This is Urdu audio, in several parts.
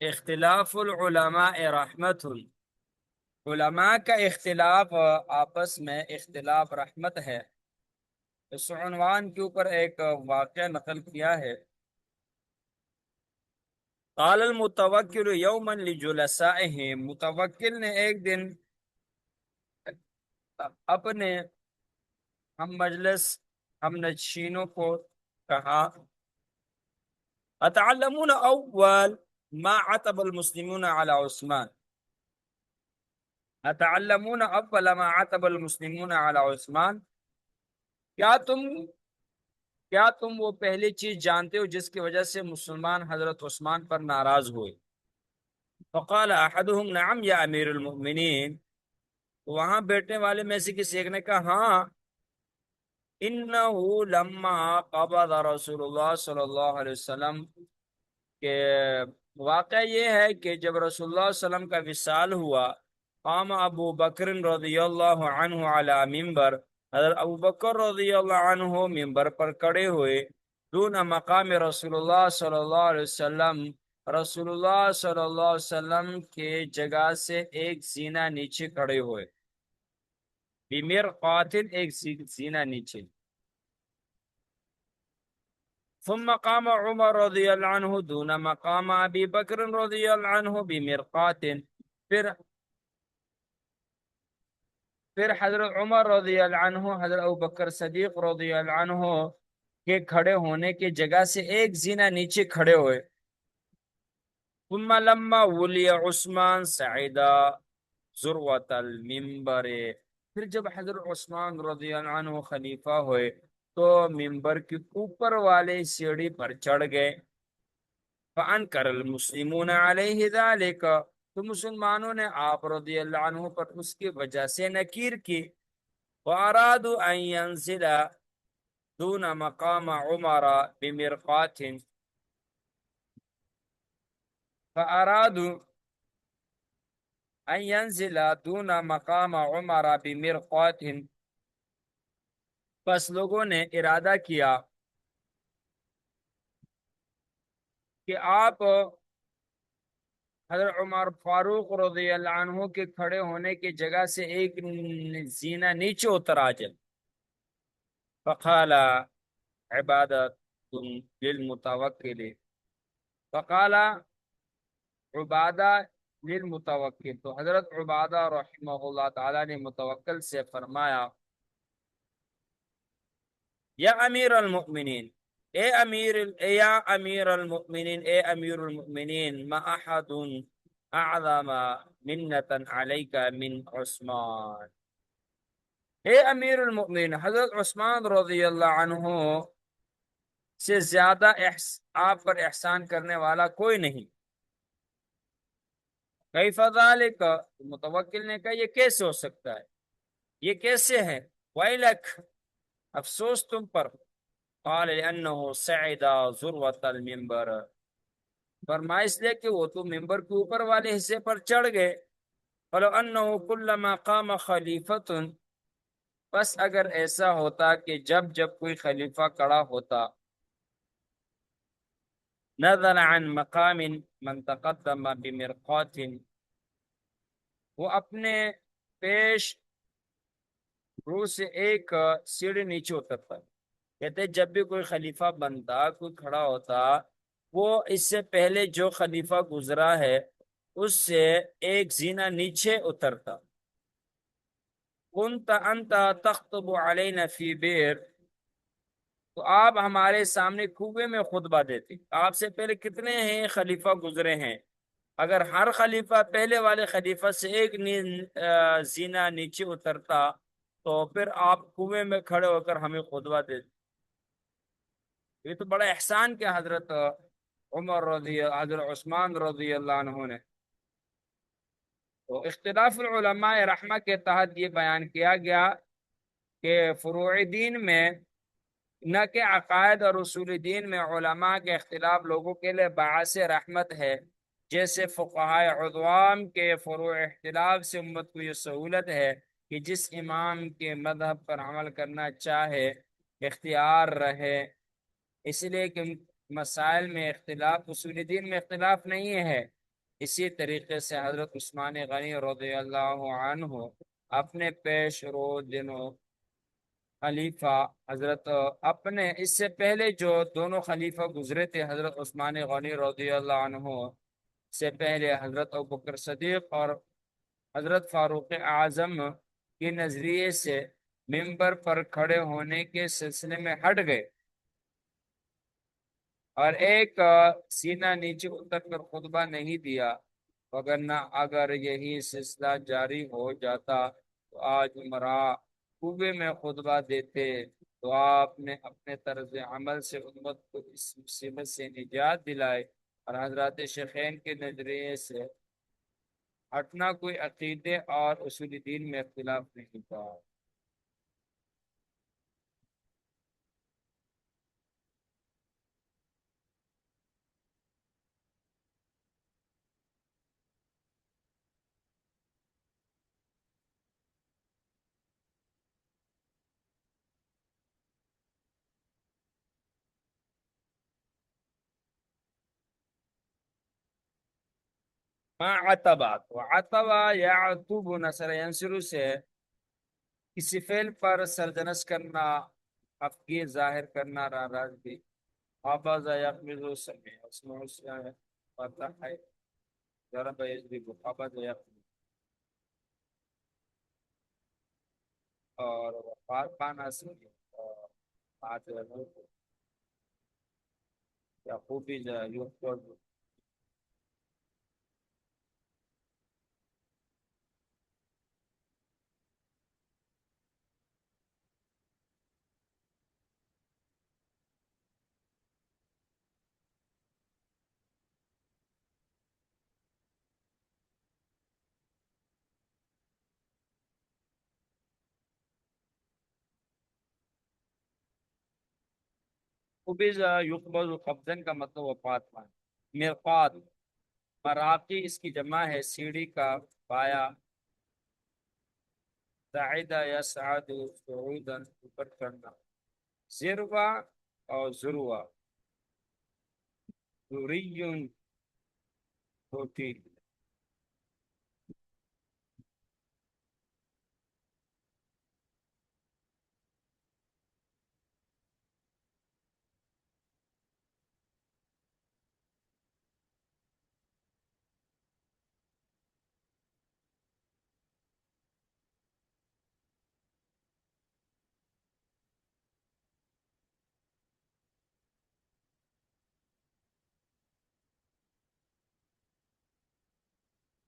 اختلاف العلماء رحمت، علماء کا اختلاف آپس میں اختلاف رحمت ہے۔ اس عنوان کے اوپر ایک واقعہ نقل کیا ہے۔ قال المتوکل یوما لجلسائه، متوکل نے ایک دن اپنے ہم مجلس ہم نشینوں کو کہا، اتعلمون اول ما عتب المسلمون على عثمان، اتعلمون اول ما عتب المسلمون على عثمان، کیا تم وہ پہلی چیز جانتے ہو جس کی وجہ سے مسلمان حضرت عثمان پر ناراض ہوئے؟ فقال احدهم نعم یا امیر المؤمنین، وہاں بیٹھنے والے میں سے کسی ایک نے کہا ہاں، انہو لما قبض رسول اللہ صلی اللہ علیہ وسلم، کہ واقعہ یہ ہے کہ جب رسول اللہ صلی اللہ علیہ وسلم کا وصال ہوا، قام ابو بکر رضی اللہ عنہ علی منبر، حضرت ابو بکر رضی اللہ عنہ منبر پر کھڑے ہوئے، دون مقام رسول اللہ صلی اللہ علیہ وسلم، رسول اللہ صلی اللہ علیہ وسلم کے جگہ سے ایک زینہ نیچے کھڑے ہوئے، بمرقاتن، ایک زینہ نیچے۔ ثم قام عمر رضی اللہ عنہ دون مقام ابی بکر رضی اللہ عنہ بمرقات، پھر حضرت عمر رضی اللہ عنہ حضرت ابو بکر صدیق رضی اللہ عنہ کے کھڑے ہونے کی جگہ سے ایک زینہ نیچے کھڑے ہوئے۔ ثم لما ولی عثمان سعیدا ذروۃ المنبر، پھر جب حضرت عثمان رضی اللہ عنہ خلیفہ ہوئے تو منبر کے اوپر والے سیڑھی پر چڑھ گئے۔ فانکر المسلمون علیہ ذالک، تو مسلمانوں نے آپ رضی اللہ عنہ پر اس کی وجہ سے نکیر کی۔ وارادوا ان ينزل دون مقام عمر بمرقات، فارادوا ان ينزل دون مقام عمر بمرقات، پس لوگوں نے ارادہ کیا کہ آپ حضرت عمر فاروق رضی اللہ عنہ کے کھڑے ہونے کی جگہ سے ایک زینہ نیچے اتر آ جائے۔ فقال عبادت للمتوکل، فقال عبادہ للمتوکل، تو حضرت عبادہ رحمہ اللہ تعالی نے متوکل سے فرمایا، یا امیر المؤمنین، یا امیر المؤمنین، اے امیر المؤمنین، ما احد اعظم منتا علیک من عثمان، اے امیر المؤمنین، حضرت عثمان رضی اللہ عنہ سے زیادہ آپ پر احسان کرنے والا کوئی نہیں۔ کیف ذالک، متوکل نے کہا یہ کیسے ہو سکتا ہے، یہ کیسے ہے؟ ویلک، افسوس تم پر۔ قال لأنه صعد ذروة المنبر، فرمایا اس لیے کہ وہ تو ممبر کے اوپر والے حصے پر چڑھ گئے۔ فلو انه كلما قام خلیفۃ، بس اگر ایسا ہوتا کہ جب کوئی خلیفہ کھڑا ہوتا، نزل عن مقام من تقدم بمرقات، وہ اپنے پیش رو سے ایک سیڑھی نیچے اترتا، کہتے جب بھی کوئی خلیفہ بنتا، کوئی کھڑا ہوتا، وہ اس سے پہلے جو خلیفہ گزرا ہے اس سے ایک زینہ نیچے اترتا۔ کنت انت تخطب علینا فی بئر، تو آپ ہمارے سامنے کنویں میں خطبہ دیتے، آپ سے پہلے کتنے ہیں خلیفہ گزرے ہیں، اگر ہر خلیفہ پہلے والے خلیفہ سے ایک زینہ نیچے اترتا تو پھر آپ کنویں میں کھڑے ہو کر ہمیں خطبہ دیتے۔ یہ تو بڑا احسان کیا حضرت حضرت عثمان رضی اللہ عنہ نے۔ تو اختلاف العلماء رحمہ کے تحت یہ بیان کیا گیا کہ فروع دین میں، نہ کہ عقائد اور اصول دین میں، علماء کے اختلاف لوگوں کے لیے باعث رحمت ہے۔ جیسے فقہائے عظام کے فروع اختلاف سے امت کو یہ سہولت ہے کہ جس امام کے مذہب پر عمل کرنا چاہے اختیار رہے، اس لیے کہ مسائل میں اختلاف، اصول دین میں اختلاف نہیں ہے، اسی طریقے سے حضرت عثمان غنی رضی اللہ عنہ اپنے پیش رو دنوں خلیفہ حضرت اپنے اس سے پہلے جو دونوں خلیفہ گزرے تھے، حضرت عثمان غنی رضی اللہ عنہ سے پہلے حضرت ابوبکر صدیق اور حضرت فاروق اعظم کے نظریے سے ممبر پر کھڑے ہونے کے سلسلے میں ہٹ گئے اور ایک سینہ نیچے اتر کر خطبہ نہیں دیا، وگرنہ اگر یہی سلسلہ جاری ہو جاتا تو آج عمرہ کوبے میں خطبہ دیتے، تو آپ نے اپنے طرز عمل سے امت کو اس مصیبت سے نجات دلائے اور حضرات شیخین کے نظریے سے ہٹنا کوئی عقیدے اور اصول دین میں اختلاف نہیں تھا۔ عتبات وعتبہ یا عتوب نصر ینصر سے کسی فعل پر سرزنش کرنا، افکی ظاہر کرنا، ناراضگی، آباز یقمز سمع اسمع سے پتہ ہے، ضرب یضرب آباز یقمز، اور وقار پانا سے اور بات یا خوبی جا یوفر خوبی جا یقبض قبضن کا مطلب وفات پانا، مرقات مراقی اس کی جمع ہے سیڑھی کا پایا، سعیدہ یا سعد صعودا اوپر چڑھنا، زروا اور ذروہ، ذری چھوٹی،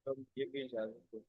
تو یہ بھی اجازت ہے۔